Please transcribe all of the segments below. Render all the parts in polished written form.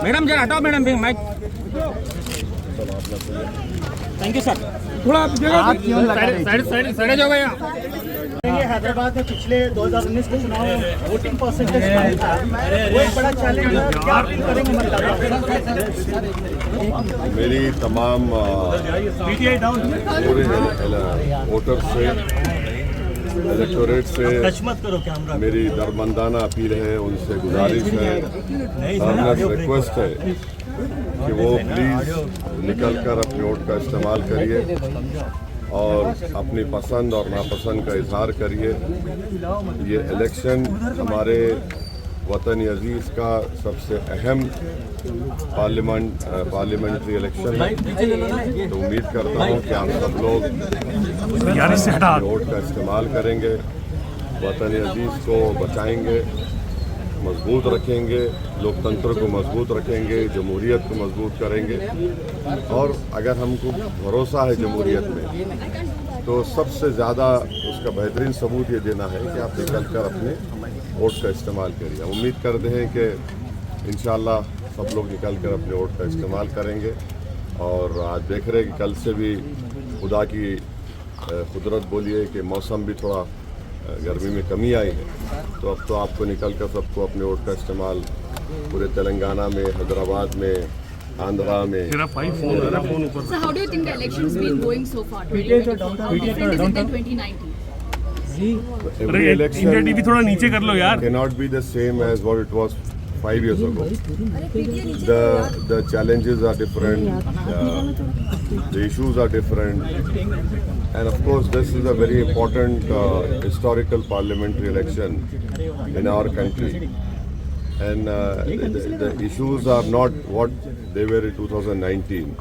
Madam जरा हटाओ madam mic. Thank you sir. थोड़ा साइड जाओ भैया। हैदराबाद में पिछले 2019 के चुनाव में वोटिंग परसेंटेज कम था, वो एक बड़ा चैलेंज है। क्या अपील करेंगे मतदाताओं को? मेरी तमाम पूरे वोटर से, इलेक्टोरेट से मेरी दरमंदाना अपील है, उनसे गुजारिश है, रिक्वेस्ट है कि वो प्लीज़ निकल कर अपने वोट का इस्तेमाल करिए और अपनी पसंद और नापसंद का इजहार करिए। ये इलेक्शन हमारे वतन अजीज़ का सबसे अहम पार्लियामेंट्री इलेक्शन है। तो उम्मीद करता हूँ कि आप सब लोग वोट का इस्तेमाल करेंगे, वतन अजीज़ को बचाएंगे, मजबूत रखेंगे, लोकतंत्र को मजबूत रखेंगे, जमहूरियत को मजबूत करेंगे। और अगर हमको भरोसा है जमहूरियत में, तो सबसे ज़्यादा उसका बेहतरीन सबूत ये देना है कि आप निकल कर अपने वोट का इस्तेमाल करिए। उम्मीद करते हैं कि इंशाअल्लाह सब लोग निकल कर अपने वोट का इस्तेमाल करेंगे। और आज देख रहे हैं कि कल से भी खुदा की कुदरत बोलिए कि मौसम भी थोड़ा गर्मी में कमी आई है, तो अब तो आपको निकल कर सबको अपने वोट का इस्तेमाल पूरे तेलंगाना में, हैदराबाद में, आंध्रा में। So how do you think the elections been going so far? 2024, how different is it than 2019? Every election TV थोड़ा नीचे कर लो यार। cannot be the same as what it was 5 years ago. The challenges are different, the issues are different, and of course this is a very important historical parliamentary election in our country. And the issues are not what they were in 2019.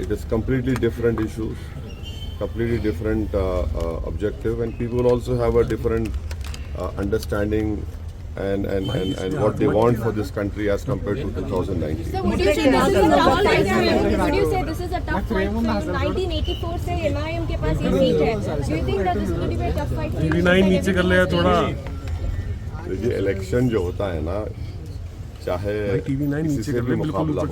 It is completely different issues, completely different objective, and people also have a different understanding and what they want for this country as compared to 2019. So would you say this is a tough fight for you? Would you say this is a tough fight for you? 1984 से MIM के पास ये seat है. Do you think that this is going to be a tough fight for you? TV 9 नीचे कर ले थोड़ा। देखिए election जो होता है ना, चाहे किसी से भी मुकाबला हो,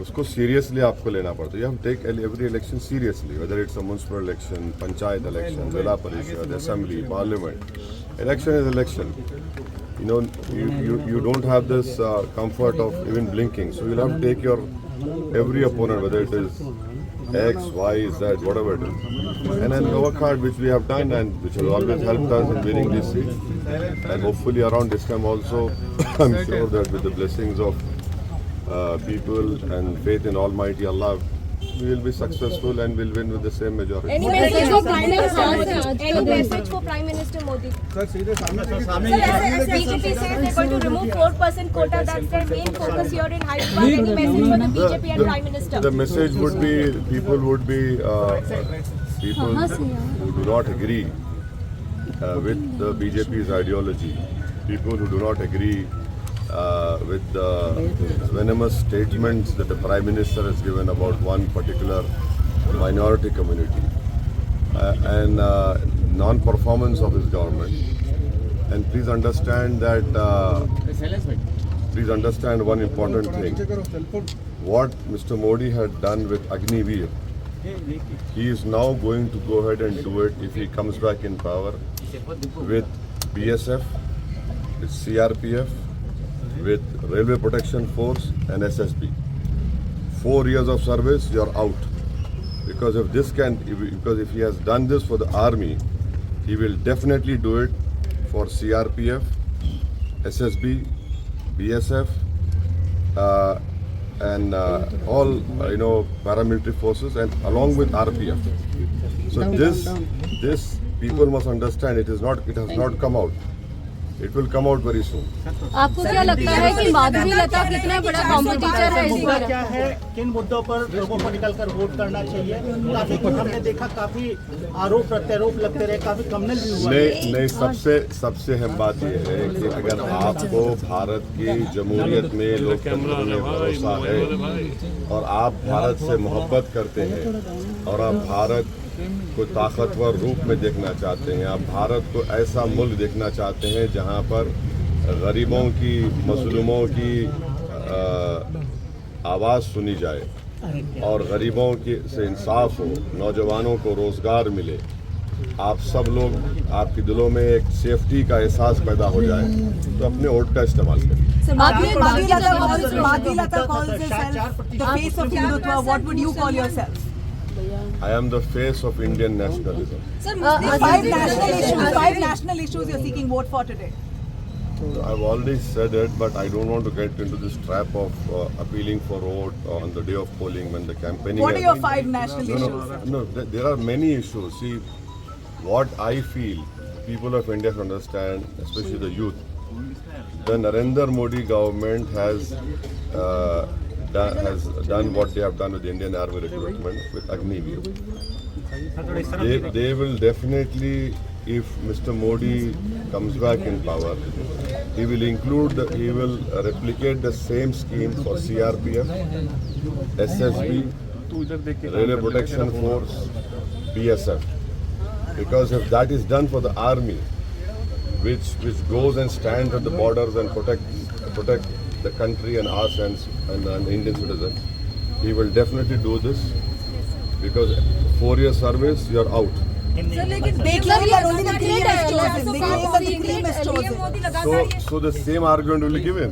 उसको सीरियसली आपको लेना पड़ता है। You have take every election seriously, whether it's a municipal election, panchayat election, zila parishad, assembly, parliament. Election is election. You know, you don't have this comfort of even blinking. So you'll have to take your every opponent, whether it is X, Y, Z, whatever it is, and then work hard, which we have done and which has always helped us in winning this seat. And hopefully around this time also, I'm sure that with the blessings of people and faith in Almighty Allah, we will be successful and will win with the same majority. Any message for Prime Minister? Any message for Prime Minister Modi? Sir, BJP says they're going to remove 4% quota. That's their main focus here in Hyderabad. Any message for the BJP and Prime Minister? The message would be, people who do not agree with the BJP's ideology, people who do not agree with the venomous statements that the Prime Minister has given about one particular minority community and non-performance of his government. And please understand that, please understand one important thing. What Mr. Modi had done with Agniveer, he is now going to go ahead and do it if he comes back in power with BSF, with CRPF, with Railway Protection Force and SSB. 4 years of service, you're out. Because if he has done this for the army, he will definitely do it for CRPF, SSB, BSF, and all paramilitary forces, and along with RPF. So this people must understand. It has not come out. It will come out very soon. आपको क्या लगता है कि माधुरी लता कितना बड़ा competitor है इस बार? क्या है, किन मुद्दों पर लोगों को निकलकर वोट करना चाहिए? काफी कुछ हमने देखा, काफी आरोप प्रत्यारोप लगते रहे, काफी कमनल भी हुआ। नहीं, सबसे अहम बात यह है कि अगर आपको भारत की जमहूरियत में, लोकतंत्र में भरोसा है और आप भारत से मोहब्बत करते हैं और आप भारत को ताकतवर रूप में देखना चाहते हैं। आप भारत को ऐसा मुल्क देखना चाहते हैं जहां पर गरीबों की, मजलूमों की आवाज़ सुनी जाए और गरीबों की से इंसाफ हो, नौजवानों को रोज़गार मिले, आप सब लोग, आपके दिलों में एक सेफ्टी का एहसास पैदा हो जाए, तो अपने वोट का इस्तेमाल करिए। Madhulata calls herself the face of Hindutva. What would you call yourself? I am the face of Indian nationalism. Sir, five national issues you're seeking vote for today. I've already said it, but I don't want to get into this trap of appealing for vote on the day of polling when the campaigning. What are your five national issues? No, there are many issues. See, what I feel people of India should understand, especially the youth, the Narendra Modi government has done what they have done with the Indian Army recruitment with Agniveer. They will definitely, if Mr. Modi comes back in power, he will replicate the same scheme for CRPF, SSB, Railway Protection Force, BSF. Because if that is done for the army, which goes and stands at the borders and protect the country and us and Indian citizens, he will definitely do this. Because 4 year service, you are out. Sir, लेकिन they claim that only the cream is chosen. They claim that the cream is chosen. So the same argument will be given.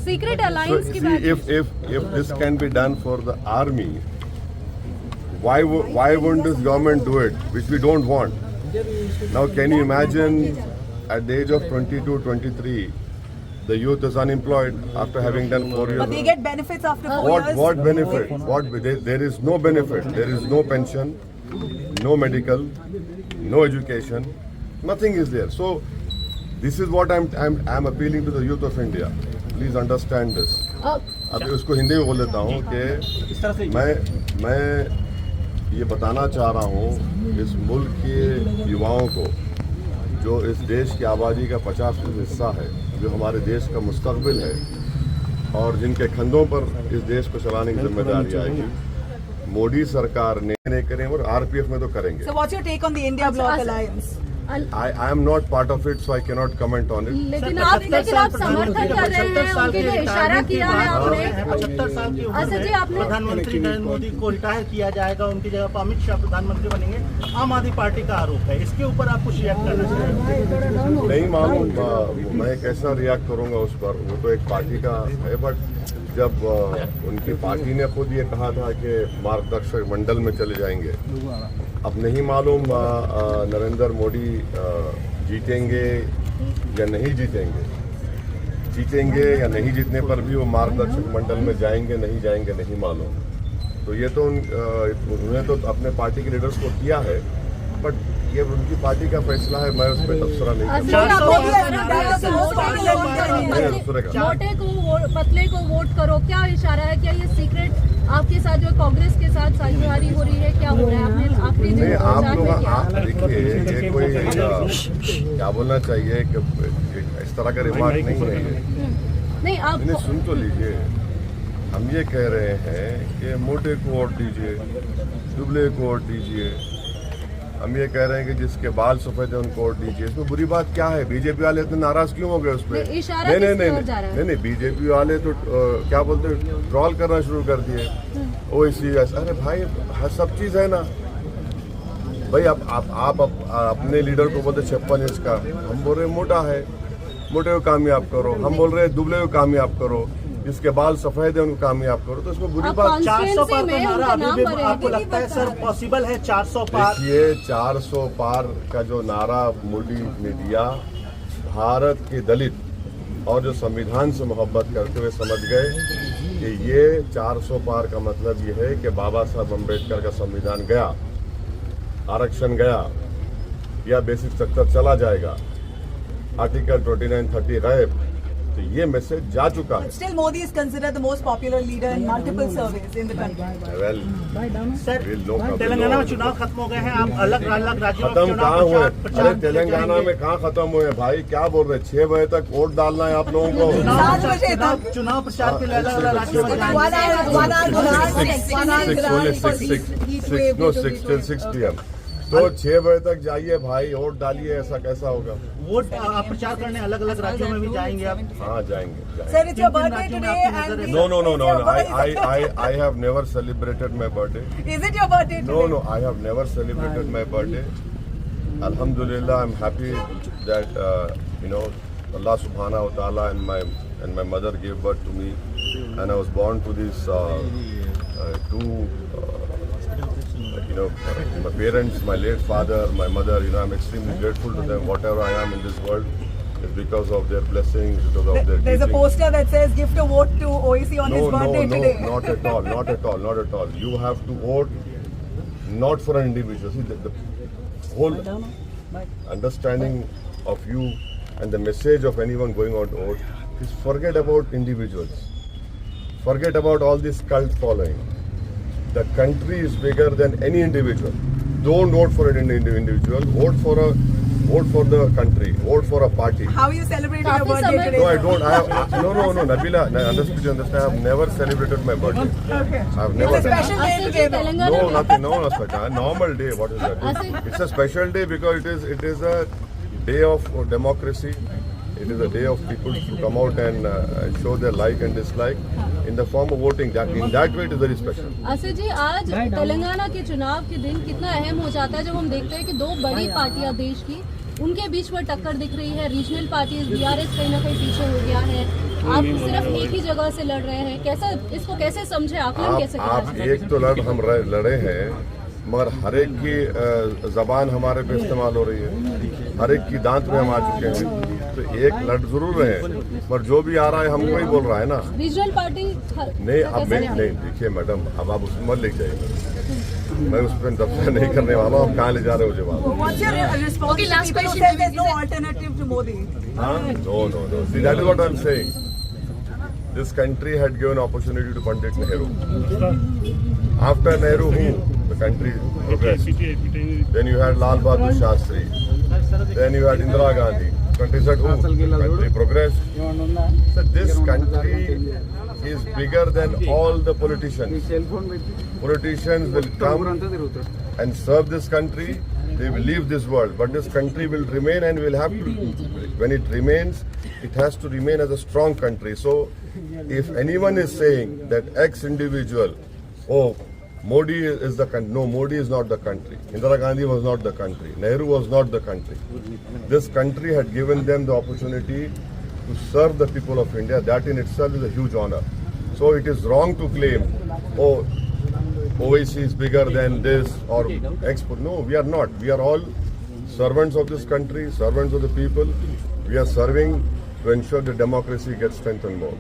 Secret So alliance की see, बात if this can be done for the army, why wouldn't this government do it, which we don't want? Now, can you imagine at the age of 22, 23, the youth is unemployed after having done 4 years? But they get benefits after 4 years. What benefit? There is no benefit. There is no pension, no medical, no education. Nothing is there. So this is what I'm appealing to the youth of India. Please understand this. अभी उसको हिंदी में बोल देता हूँ कि मैं ये बताना चाह रहा हूँ इस मुल्क के युवाओं को, जो इस देश की आबादी का 50% हिस्सा है, जो हमारे देश का मुस्तकबिल है और जिनके कंधों पर इस देश को चलाने की जिम्मेदारी आएगी, मोदी सरकार ने करें और आरपीएफ में तो करेंगे. So what's your take on the India Bloc alliance? I am not part of it, so I cannot comment on it. लेकिन आप समर्थन कर रहे हैं, उनके लिए इशारा किया है आपने. 75 साल की उम्र अच्छा जी, में आपने प्रधानमंत्री नरेंद्र मोदी को रिटायर किया जाएगा, उनकी जगह पर अमित शाह प्रधानमंत्री बनेंगे, आम आदमी पार्टी का आरोप है. इसके ऊपर आप कुछ रिएक्ट करना चाहिए? नहीं मालूम मैं कैसा रिएक्ट करूंगा उस पर, वो तो एक पार्टी का है. बट जब उनकी पार्टी ने खुद ये कहा था कि मार्गदर्शक मंडल में चले जाएंगे, अब नहीं मालूम नरेंद्र मोदी जीतेंगे या नहीं जीतेंगे. जीतेंगे या नहीं जीतने पर भी वो मार्गदर्शक मंडल में जाएंगे नहीं जाएंगे नहीं मालूम. तो ये तो उन्होंने तो अपने पार्टी के लीडर्स को किया है, बट ये उनकी पार्टी का फैसला है, मैं उस पर तबसरा नहीं करूँगा. मोटे को पतले को वोट करो, क्या इशारा है? क्या ये सीक्रेट आपके साथ जो कांग्रेस के साथ साझेदारी हो रही है, क्या हो रहा है? आपने आखिरी दिन आप लोग आप देखिए, ये कोई क्या बोलना चाहिए कि इस तरह का रिमार्क नहीं है. नहीं, आप सुन तो लीजिए. हम ये कह रहे हैं कि मोटे को वोट दीजिए, दुबले को वोट दीजिए. हम ये कह रहे हैं कि जिसके बाल सफेद है उनको वोट दीजिए. इसमें बुरी बात क्या है? बीजेपी वाले इतने नाराज क्यों हो गए उस पर? नहीं, बीजेपी वाले तो क्या बोलते हैं, ट्रॉल करना शुरू कर दिए. ओ इसी अरे भाई, सब चीज़ है ना भाई. आप अपने लीडर को बोलते 56 इंच का, हम बोल रहे मोटा है, मोटे को कामयाब करो. हम बोल रहे दुबले को कामयाब करो, जिसके बाल सफेद है उनको कामयाब करो. तो इसमें बुरी बात 400 पार का नारा अभी भी आपको लगता है सर पॉसिबल है? 400 पार. देखिए, 400 पार का जो नारा मोदी ने दिया, भारत के दलित और जो संविधान से मोहब्बत करते हुए समझ गए कि ये 400 पार का मतलब ये है कि बाबा साहब अम्बेडकर का संविधान गया, आरक्षण गया, या बेसिक स्ट्रक्चर चला जाएगा, आर्टिकल 29-30 गए. तो ये मैसेज जा चुका है. Still Modi is considered the most popular leader in multiple surveys in the country. Well, sir, Telangana में चुनाव खत्म हो गए हैं, आप अलग राज्यों में खत्म कहाँ हुए? अरे तेलंगाना में कहाँ खत्म हुए भाई? क्या बोल रहे? 6 बजे तक वोट डालना है आप लोगों को. 7 बजे तक चुनाव प्रचार के लिए अलग अलग राज्यों में 6 till 6 p.m. तो 6 बजे तक जाइए भाई, वोट डालिए, ऐसा कैसा होगा? वोट आप प्रचार करने अलग अलग राज्यों में भी जाएंगे आप? हाँ जाएंगे। Sir, it's your birthday today and No. I have never celebrated my birthday. is it your birthday today? No, I have never celebrated my birthday. Alhamdulillah, I'm happy that Allah Subhanahu wa Taala and my mother gave birth to me, and I was born to these two. My parents, my late father, my mother. I'm extremely grateful to them. Whatever I am in this world is because of their blessings, because of their There's a teaching. poster that says gift a vote to OEC on his birthday today. Not at all. You have to vote not for an individual. See, the whole understanding of you and the message of anyone going on to vote is forget about individuals. Forget about all this cult following. The country is bigger than any individual. Don't vote for an individual. Vote for the country. Vote for a party. How are you celebrating your birthday today? No, I don't. No, Nabila. Understand. I have never celebrated my birthday. Okay. I have never. It's a special day today, though. No, nothing. No, special. Normal day. What is that? It's a special day because it is a day of democracy. It is a day of people to come out and show their like and dislike in the form of voting. In that way, it is very special. Asif जी, आज तेलंगाना के चुनाव के दिन कितना अहम हो जाता है जब हम देखते हैं कि दो बड़ी पार्टियां देश की, उनके बीच में टक्कर दिख रही है। रीजनल पार्टीज बीआरएस कहीं ना कहीं पीछे हो गया है, आप सिर्फ एक ही जगह से लड़ रहे हैं। कैसा इसको कैसे समझे, आकलन कैसे आप करें? एक तो हम लड़े हैं, मगर हर एक की जबान हमारे पे इस्तेमाल हो रही है, हर एक की दांत में हम आ चुके हैं। तो एक लड़ जरूर रहे हैं, पर जो भी आ रहा है हमको ही बोल रहा है ना। रीजनल पार्टी नहीं, अब मैं नहीं, देखिए मैडम, अब आप उसमें मत ले जाइए। मैं उस पर दफ्तर नहीं करने वाला हूँ। आप कहाँ ले जा रहे हो जवाब? What's your response to last people who question, say there's no alternative to Modi? No. See, that is what I'm saying. This country had given opportunity to Pandit Nehru. After Nehru, the country progressed. Then you had Lal Bahadur Shastri. Then you had Indira Gandhi. Country said who? Country progressed. So this country is bigger than all the politicians. Politicians will come and serve this country. They will leave this world, but this country will remain and will have to. When it remains, it has to remain as a strong country. So, if anyone is saying that X individual, Modi is the country. No, Modi is not the country. Indira Gandhi was not the country. Nehru was not the country. This country had given them the opportunity to serve the people of India. That in itself is a huge honor. So it is wrong to claim, OIC is bigger than this or export. No, we are not. We are all servants of this country, servants of the people. We are serving to ensure the democracy gets strengthened more.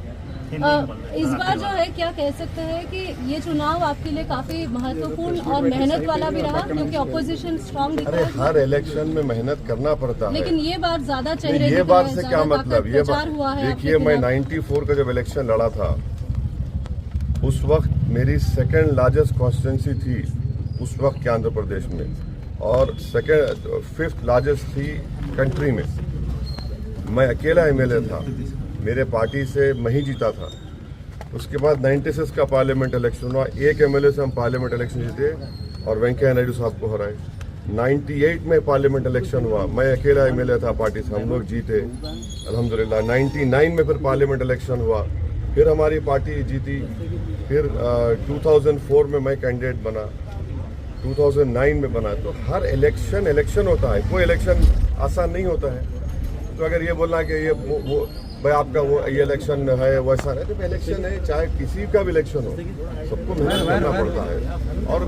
इस बार जो है क्या कह सकते हैं कि ये चुनाव आपके लिए काफी महत्वपूर्ण और मेहनत वाला भी रहा, क्योंकि अपोजिशन स्ट्रांग दिख अरे रहा है, हर इलेक्शन में मेहनत करना पड़ता है। लेकिन ये बार ज्यादा चेहरे ये दिख बात रहे हैं, से क्या ज्यादा मतलब? ताकत ये प्रचार हुआ है देखिए, आपके मैं खिलाफ। 94 का जब इलेक्शन लड़ा था, उस वक्त मेरी सेकंड लार्जेस्ट कॉन्स्टिट्यूंसी थी उस वक्त के आंध्र प्रदेश में, और फिफ्थ लार्जेस्ट थी कंट्री में। मैं अकेला एमएलए था, मेरे पार्टी से मैं ही जीता था। उसके बाद 96 का पार्लियामेंट इलेक्शन हुआ, एक एमएलए से हम पार्लियामेंट इलेक्शन जीते और वेंकैया नायडू साहब को हराए। 98 में पार्लियामेंट इलेक्शन हुआ, मैं अकेला एमएलए था पार्टी से, हम लोग जीते अल्हम्दुलिल्लाह। 99 में फिर पार्लियामेंट इलेक्शन हुआ, फिर हमारी पार्टी जीती। फिर 2004 में मैं कैंडिडेट बना, 2009 में बना। तो हर इलेक्शन होता है, कोई इलेक्शन आसान नहीं होता है। तो अगर ये बोलना कि ये वो भाई आपका ये इलेक्शन है वैसा है, तो इलेक्शन है, चाहे किसी का भी इलेक्शन हो, सबको मेहनत करना पड़ता है। और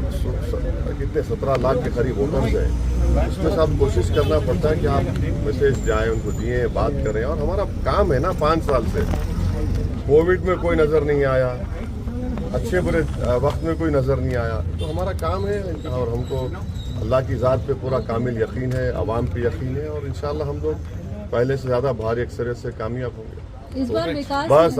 कितने 17 लाख के करीब वोटर्स हैं, उसमें से आप कोशिश करना पड़ता है कि आप मैसेज जाए, उनको दिए, बात करें। और हमारा काम है ना, 5 साल से कोविड में कोई नज़र नहीं आया, अच्छे बुरे वक्त में कोई नज़र नहीं आया। तो हमारा काम है, और हमको अल्लाह की ज़ात पे पूरा कामिल यकीन है, अवाम पे यकीन है, और इंशाल्लाह हम लोग पहले से ज़्यादा भारी अक्सरियत से कामयाब होंगे। इस बार विकास बस